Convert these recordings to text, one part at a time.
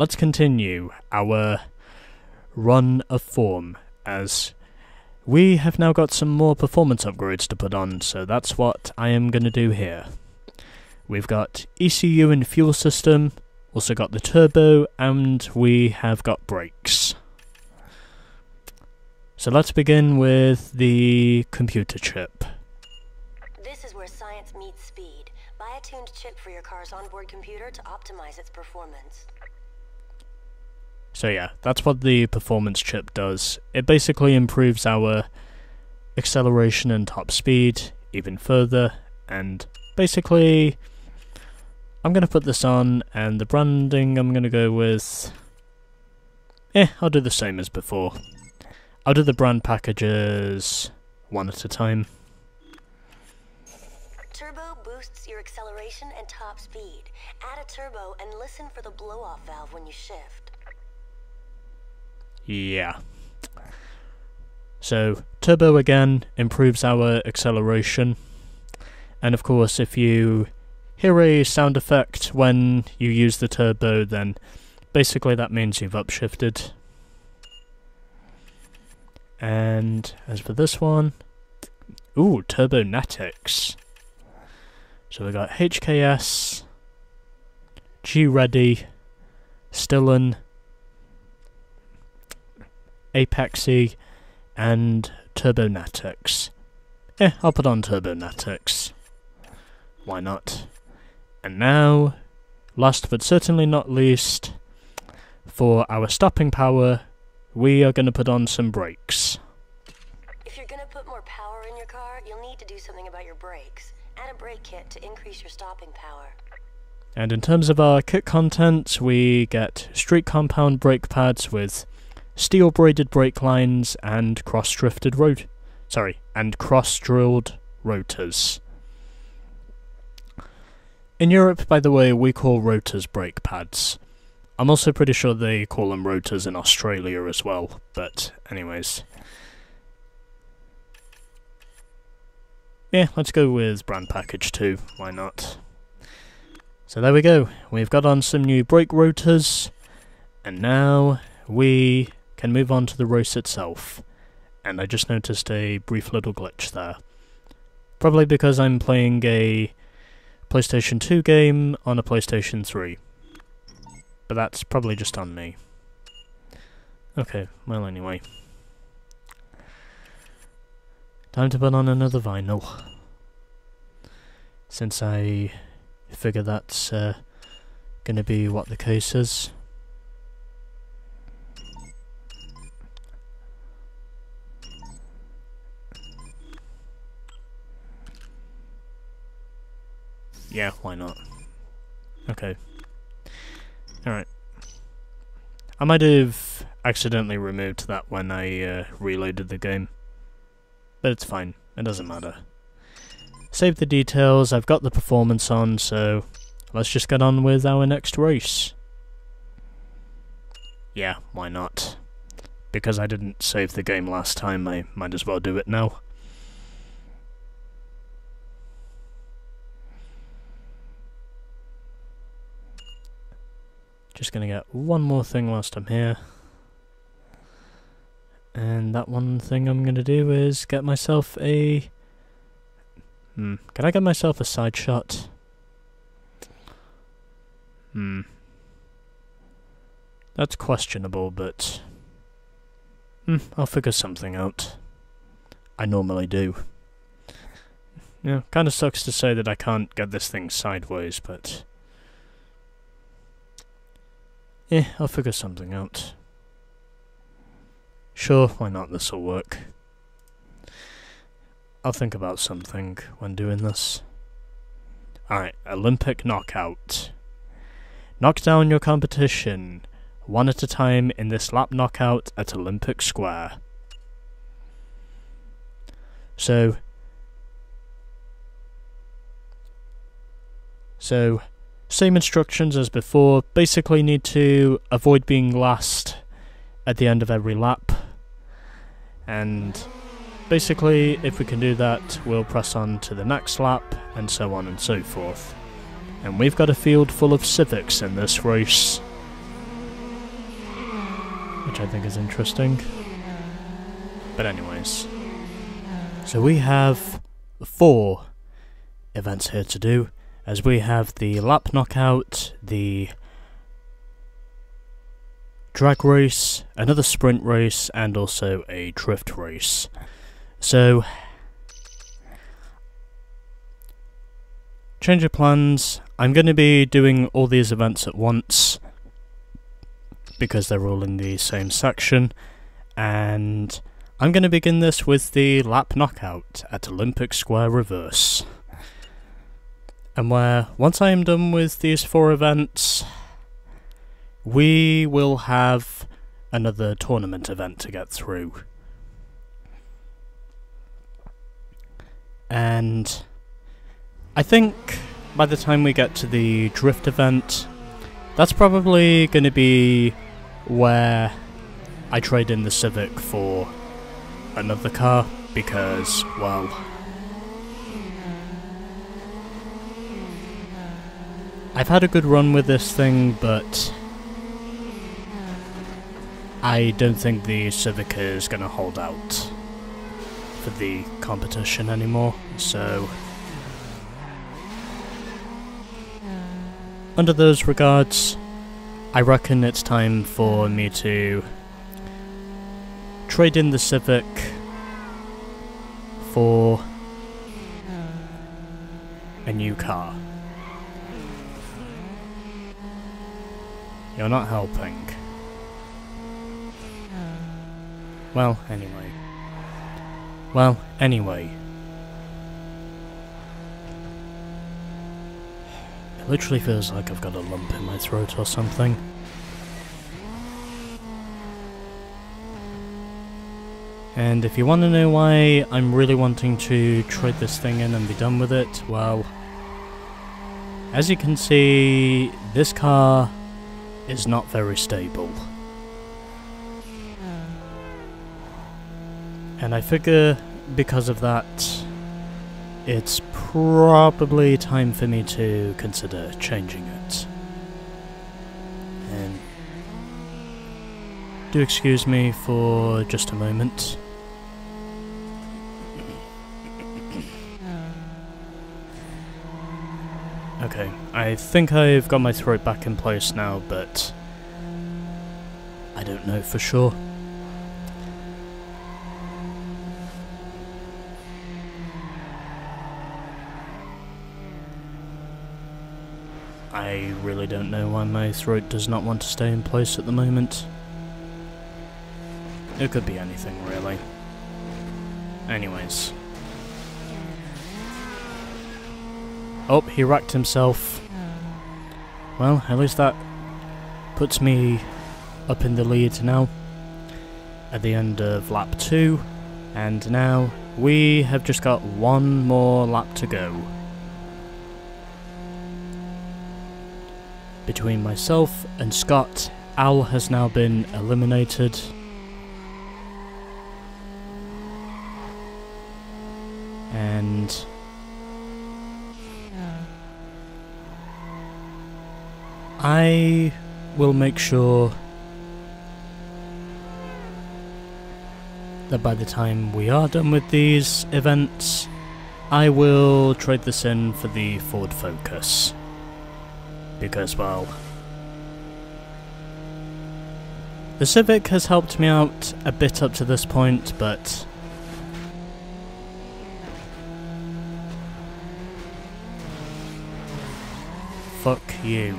let's continue our run of form, as we have now got some more performance upgrades to put on, so that's what I am going to do here. We've got ECU and fuel system, also got the turbo, and we have got brakes. So let's begin with the computer chip. This is where science meets speed. Buy a tuned chip for your car's onboard computer to optimize its performance. So yeah, that's what the performance chip does. It basically improves our acceleration and top speed even further, and basically I'm going to put this on, and the branding I'm going to go with... I'll do the same as before. I'll do the brand packages one at a time. Turbo boosts your acceleration and top speed. Add a turbo and listen for the blow-off valve when you shift. Yeah. So, turbo again improves our acceleration. And of course, if you hear a sound effect when you use the turbo, then basically that means you've upshifted. And as for this one, ooh, turbonetics. So we got HKS, G-Ready, Stillen, Apexy, and Turbonetics. I'll put on Turbonetics. Why not? And now, last but certainly not least, for our stopping power, we are going to put on some brakes. If you're going to put more power in your car, you'll need to do something about your brakes. Add a brake kit to increase your stopping power. And in terms of our kit content, we get street compound brake pads with steel braided brake lines and cross-drilled rotors. In Europe, by the way, we call rotors brake pads. I'm also pretty sure they call them rotors in Australia as well, but anyways. Yeah, let's go with brand package 2, why not? So there we go, we've got on some new brake rotors, and now we can move on to the race itself. And I just noticed a brief little glitch there. Probably because I'm playing a PlayStation 2 game on a PlayStation 3. But that's probably just on me. Okay, well anyway. Time to put on another vinyl. Since I figure that's gonna be what the case is. Yeah, why not? Okay. Alright. I might have accidentally removed that when I reloaded the game. But it's fine, it doesn't matter. Save the details, I've got the performance on, so let's just get on with our next race. Yeah, why not? Because I didn't save the game last time, I might as well do it now. Just gonna get one more thing whilst I'm here. And that one thing I'm gonna do is get myself a... can I get myself a side shot? That's questionable, but... I'll figure something out. I normally do. Yeah, kinda sucks to say that I can't get this thing sideways, but... I'll figure something out. Sure, why not, this'll work. I'll think about something when doing this. Alright, Olympic knockout. Knock down your competition, one at a time in this lap knockout at Olympic Square. So, same instructions as before. Basically need to avoid being last at the end of every lap. And basically, if we can do that, we'll press on to the next lap, and so on and so forth. And we've got a field full of Civics in this race. I think is interesting. But anyways, so we have 4 events here to do, as we have the lap knockout, the drag race, another sprint race, and also a drift race. So, change of plans. I'm going to be doing all these events at once because they're all in the same section, and I'm going to begin this with the lap knockout at Olympic Square Reverse. And where, once I am done with these 4 events, we will have another tournament event to get through. And I think by the time we get to the drift event, that's probably going to be where I trade in the Civic for another car, because, well, I've had a good run with this thing, but I don't think the Civic is going to hold out for the competition anymore, so under those regards, I reckon it's time for me to trade in the Civic for a new car. You're not helping. Well, anyway. It literally feels like I've got a lump in my throat or something. And if you want to know why I'm really wanting to trade this thing in and be done with it, well, as you can see, this car is not very stable. And I figure, because of that, it's probably time for me to consider changing it. And do excuse me for just a moment. Okay, I think I've got my throat back in place now, but I don't know for sure. I really don't know why my throat does not want to stay in place at the moment. It could be anything, really. Anyways. Oh, he wrecked himself. Well, at least that puts me up in the lead now, at the end of lap 2, and now we have just got one more lap to go. Between myself and Scott, Al has now been eliminated. And I will make sure that by the time we are done with these events, I will trade this in for the Ford Focus. Because, well, the Civic has helped me out a bit up to this point, but fuck you.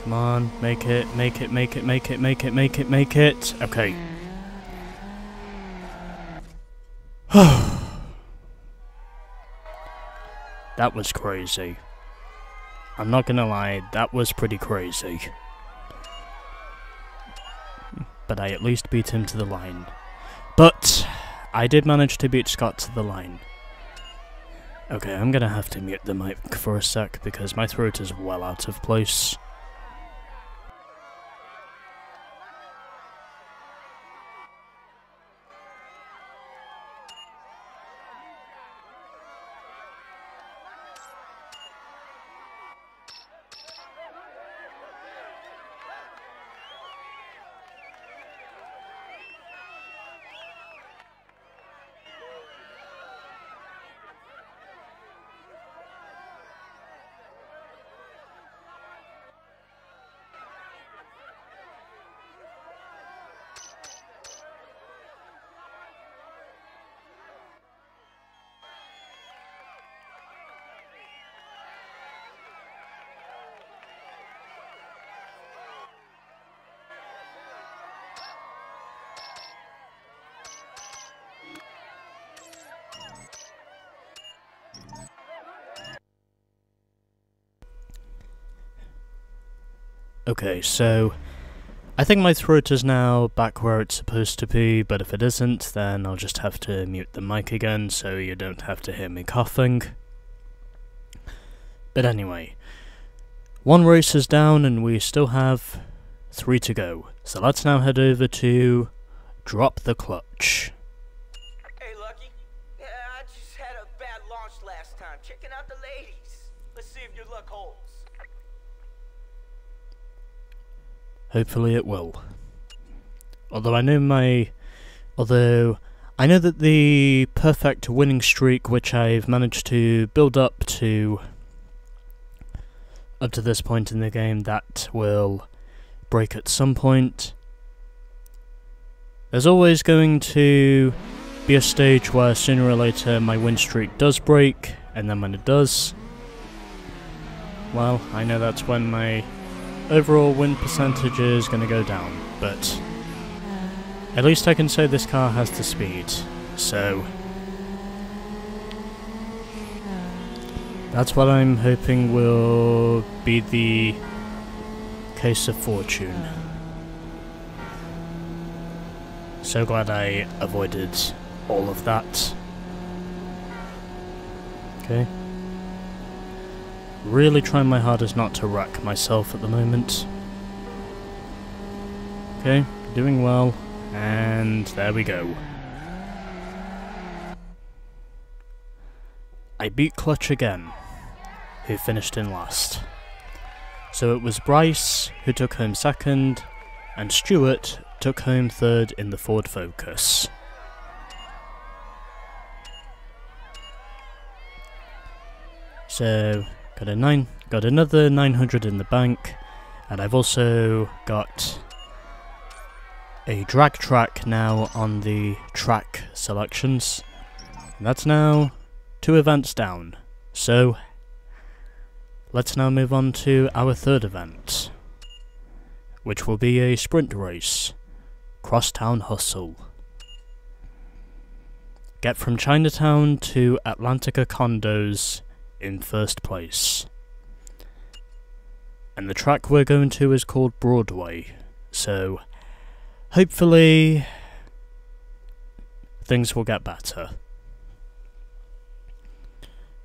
Come on, make it. Okay. That was crazy. I'm not gonna lie, that was pretty crazy. But I at least beat him to the line. But I did manage to beat Scott to the line. Okay, I'm gonna have to mute the mic for a sec because my throat is well out of place. Okay, so I think my throat is now back where it's supposed to be, but if it isn't, then I'll just have to mute the mic again so you don't have to hear me coughing. But anyway, one race is down and we still have 3 to go. So let's now head over to Drop the Clutch. Hey, Lucky. Yeah, I just had a bad launch last time. Checking out the ladies. Let's see if your luck holds. Hopefully it will. Although I know that the perfect winning streak which I've managed to build up to this point in the game, that will break at some point. There's always going to be a stage where sooner or later my win streak does break, and then when it does, well, I know that's when my overall win percentage is going to go down, but at least I can say this car has the speed, so that's what I'm hoping will be the case of fortune. So glad I avoided all of that. Okay. Really trying my hardest not to wreck myself at the moment. Okay, doing well, and there we go. I beat Klutch again, who finished in last. So it was Bryce who took home second, and Stuart took home third in the Ford Focus. So got another 900 in the bank, and I've also got a drag track now on the track selections. And that's now 2 events down. So let's now move on to our third event, which will be a sprint race, Crosstown Hustle. Get from Chinatown to Atlantica Condos in first place. And the track we're going to is called Broadway, so hopefully things will get better.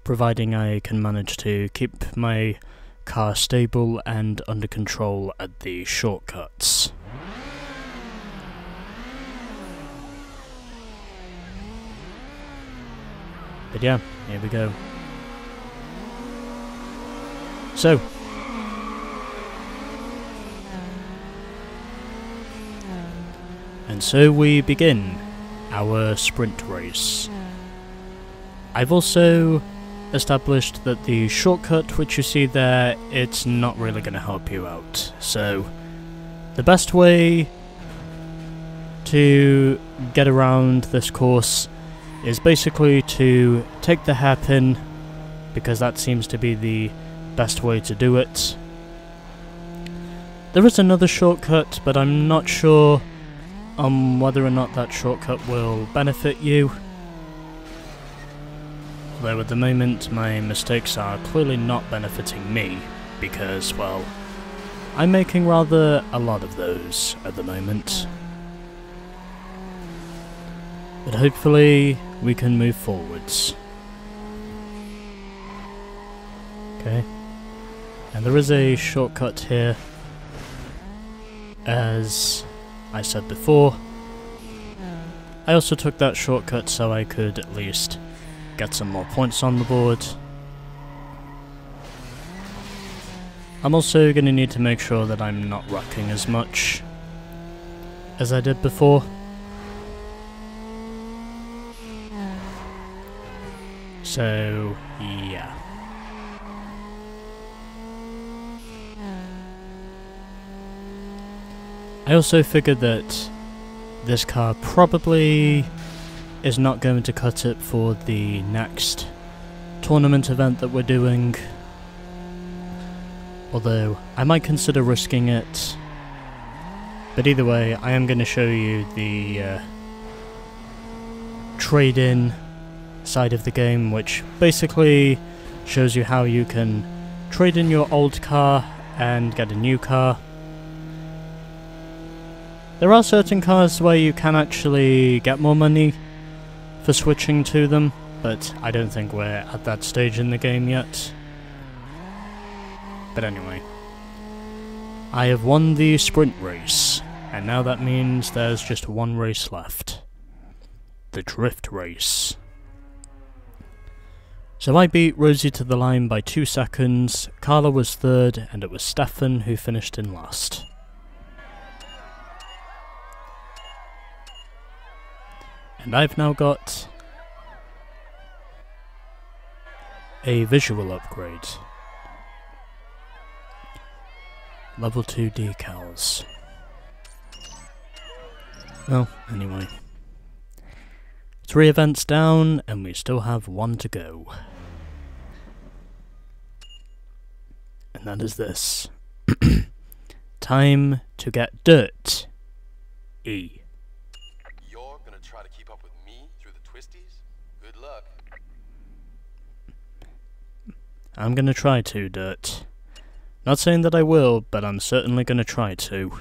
Providing I can manage to keep my car stable and under control at the shortcuts. But yeah, here we go. So, and so we begin our sprint race. I've also established that the shortcut which you see there, it's not really going to help you out. So, the best way to get around this course is basically to take the hairpin, because that seems to be the best way to do it. There is another shortcut, but I'm not sure on whether or not that shortcut will benefit you. Although at the moment my mistakes are clearly not benefiting me, because, well, I'm making rather a lot of those at the moment. But hopefully we can move forwards. Okay. And there is a shortcut here, as I said before. I also took that shortcut so I could at least get some more points on the board. I'm also going to need to make sure that I'm not wrecking as much as I did before. So, yeah. I also figured that this car probably is not going to cut it for the next tournament event that we're doing. Although, I might consider risking it. But either way, I am going to show you the trade-in side of the game, which basically shows you how you can trade in your old car and get a new car. There are certain cars where you can actually get more money for switching to them, but I don't think we're at that stage in the game yet. But anyway, I have won the sprint race, and now that means there's just one race left. The drift race. So I beat Rosie to the line by 2 seconds, Carla was third, and it was Stefan who finished in last. And I've now got a visual upgrade. Level 2 decals. Well, anyway. 3 events down, and we still have 1 to go. And that is this. Time to get dirt. E. You're gonna try to keep up with me through the twisties? Good luck. I'm gonna try to, Dirt. Not saying that I will, but I'm certainly gonna try to.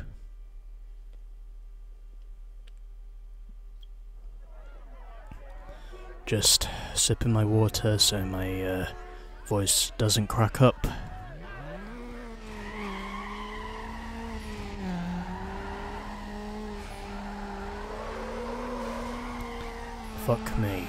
Just sipping my water so my voice doesn't crack up. Fuck me.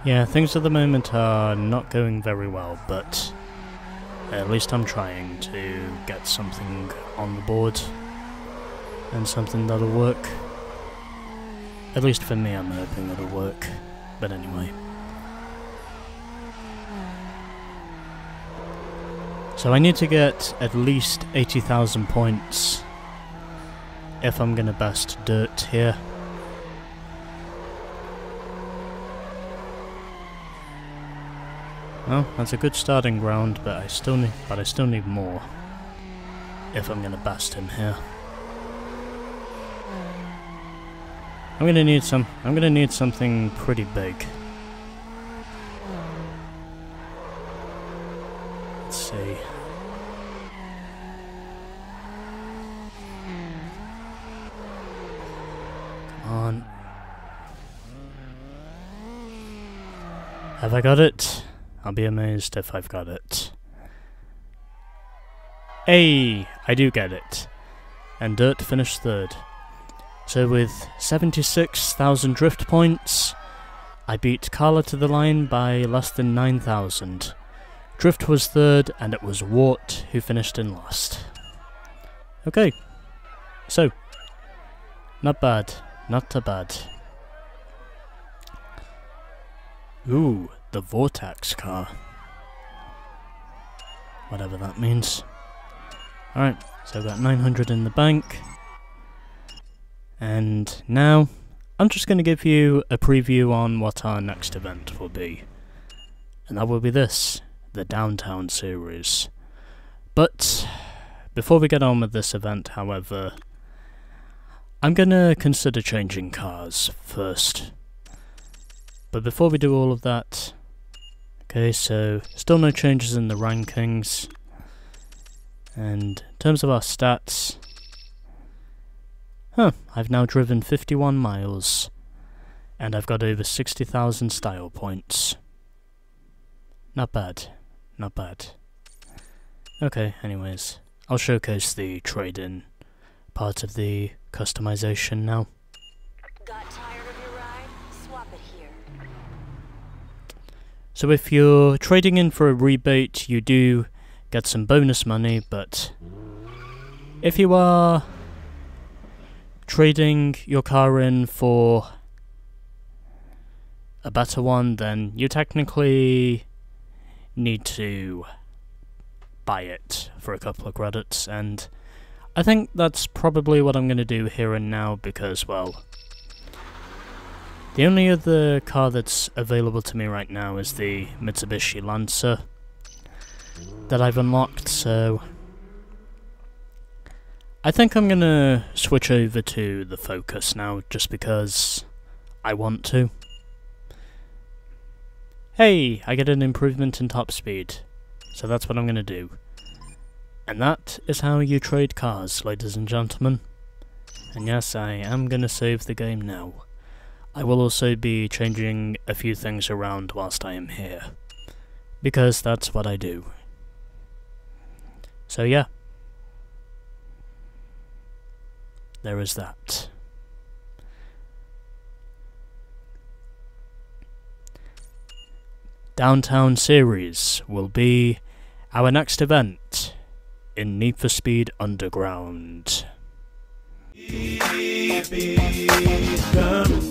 Yeah, things at the moment are not going very well, but at least I'm trying to get something on the board and something that'll work. At least for me, I'm hoping it'll work. But anyway. So I need to get at least 80,000 points if I'm gonna best Dirt here. Well, that's a good starting ground, but I still need more if I'm gonna bust him here. I'm gonna need something pretty big. Let's see. Come on. Have I got it? I'll be amazed if I've got it. Hey! I do get it. And Dirt finished third. So with 76,000 drift points, I beat Carla to the line by less than 9,000. Drift was third, and it was Wart who finished in last. Okay. So, not bad. Not too bad. Ooh. The Vortex car. Whatever that means. Alright, so I've got 900 in the bank. And now, I'm just going to give you a preview on what our next event will be. And that will be this, the Downtown series. But, before we get on with this event, however, I'm going to consider changing cars first. But before we do all of that, okay, so still no changes in the rankings, and in terms of our stats, I've now driven 51 miles, and I've got over 60,000 style points. Not bad, not bad. Okay, anyways, I'll showcase the trade-in part of the customization now. Got tired of your ride? Swap it here. So if you're trading in for a rebate, you do get some bonus money, but if you are trading your car in for a better one, then you technically need to buy it for a couple of credits, and I think that's probably what I'm going to do here and now because, well, the only other car that's available to me right now is the Mitsubishi Lancer. that I've unlocked, so I think I'm gonna switch over to the Focus now, just because I want to. Hey, I get an improvement in top speed, so that's what I'm gonna do. And that is how you trade cars, ladies and gentlemen. And yes, I am gonna save the game now. I will also be changing a few things around whilst I am here, because that's what I do. So yeah, there is that. Downtown series will be our next event in Need for Speed Underground. Keep it coming.